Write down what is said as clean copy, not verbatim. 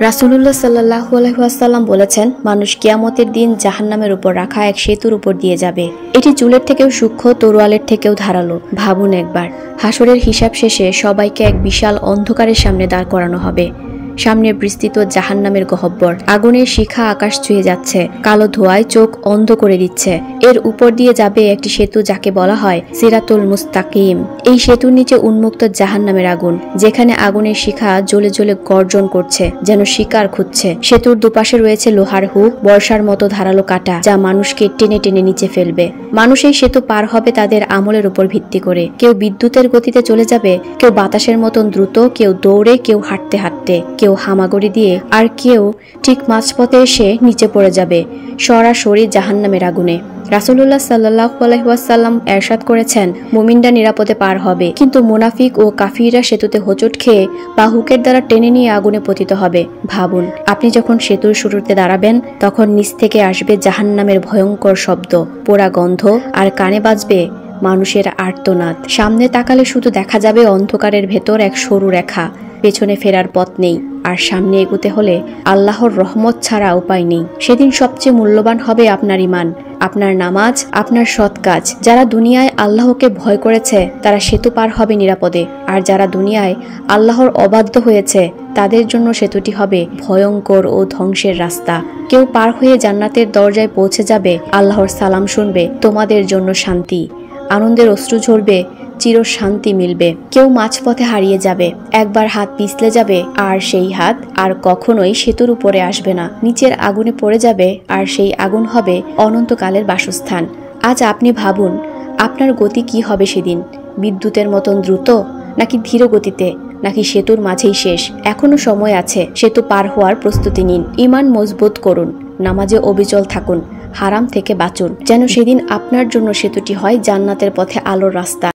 রাসূলুল্লাহ সাল্লাল্লাহু আলাইহি ওয়াসাল্লাম বলেছেন, মানুষ কিয়ামতের দিন জাহান্নামের উপর রাখা এক সেতুর উপর দিয়ে যাবে। এটি চুলের থেকেও সূক্ষ্ম, তরোয়ালের থেকেও ধারালো। ভাবুন একবার, হাসরের হিসাব শেষে সবাইকে এক বিশাল অন্ধকারের সামনে দাঁড় করানো হবে। সামনে বিস্তৃত জাহান্নামের গহ্বর, আগুনের শিখা আকাশ ছুঁয়ে যাচ্ছে, কালো ধোঁয়ায় চোখ অন্ধ করে দিচ্ছে। এর উপর দিয়ে যাবে একটি সেতু, যাকে বলা হয় সিরাতুল মুস্তাকিম। এই সেতুর নিচে উন্মুক্ত জাহান্নামের আগুন, যেখানে আগুনের শিখা জ্বলে জ্বলে গর্জন করছে, যেন শিকার খুঁজছে। সেতুর দুপাশে রয়েছে লোহার হুক, বর্ষার মতো ধারালো কাঁটা, যা মানুষকে টেনে টেনে নিচে ফেলবে। মানুষ এই সেতু পার হবে তাদের আমলের উপর ভিত্তি করে। কেউ বিদ্যুতের গতিতে চলে যাবে, কেউ বাতাসের মতন দ্রুত, কেউ দৌড়ে, কেউ হাঁটতে হাঁটতে, কেউ হামাগুড়ি দিয়ে, আর কেউ ঠিক মাঝপথে এসে নিচে পড়ে যাবে সরাসরি জাহান্নামের আগুনে। রাসূলুল্লাহ সাল্লাল্লাহু আলাইহি ওয়াসাল্লাম ইরশাদ করেছেন, মুমিনরা নিরাপদে পার হবে, কিন্তু মুনাফিক ও কাফিররা সেতুতে হোঁচট খেয়ে বা হুকের দ্বারা টেনে নিয়ে আগুনে পতিত হবে। ভাবুন, আপনি যখন সেতুর শুরুতে দাঁড়াবেন, তখন নিচ থেকে আসবে জাহান্নামের ভয়ঙ্কর শব্দ, পোড়া গন্ধ, আর কানে বাজবে মানুষের আর্তনাদ। সামনে তাকালে শুধু দেখা যাবে অন্ধকারের ভেতর এক সরু রেখা। পেছনে ফেরার পথ নেই, আর সামনে এগোতে হলে আল্লাহর রহমত ছাড়া উপায় নেই। সেদিন সবচেয়ে মূল্যবান হবে আপনার ঈমান, আপনার নামাজ, আপনার সৎ কাজ। যারা দুনিয়ায় আল্লাহকে ভয় করেছে তারা সেতু পার হবে নিরাপদে, আর যারা দুনিয়ায় আল্লাহর অবাধ্য হয়েছে তাদের জন্য সেতুটি হবে ভয়ঙ্কর ও ধ্বংসের রাস্তা। কেউ পার হয়ে জান্নাতের দরজায় পৌঁছে যাবে, আল্লাহর সালাম শুনবে, তোমাদের জন্য শান্তি, আনন্দের অশ্রু ঝরবে, চির শান্তি মিলবে। কেউ মাঝপথে হারিয়ে যাবে, একবার হাত পিছলে যাবে, আর সেই হাত আর কখনোই সেতুর উপরে আসবে না, নিচের আগুনে পড়ে যাবে, আর সেই আগুন হবে অনন্তকালের বাসস্থান। আজ আপনি ভাবুন, আপনার গতি কি হবে সেদিন? বিদ্যুতের মতন দ্রুত, নাকি ধীর গতিতে, নাকি সেতুর মাঝেই শেষ? এখনো সময় আছে, সেতু পার হওয়ার প্রস্তুতি নিন। ঈমান মজবুত করুন, নামাজে অবিচল থাকুন, হারাম থেকে বাঁচুন, যেন সেদিন আপনার জন্য সেতুটি হয় জান্নাতের পথে আলোর রাস্তা।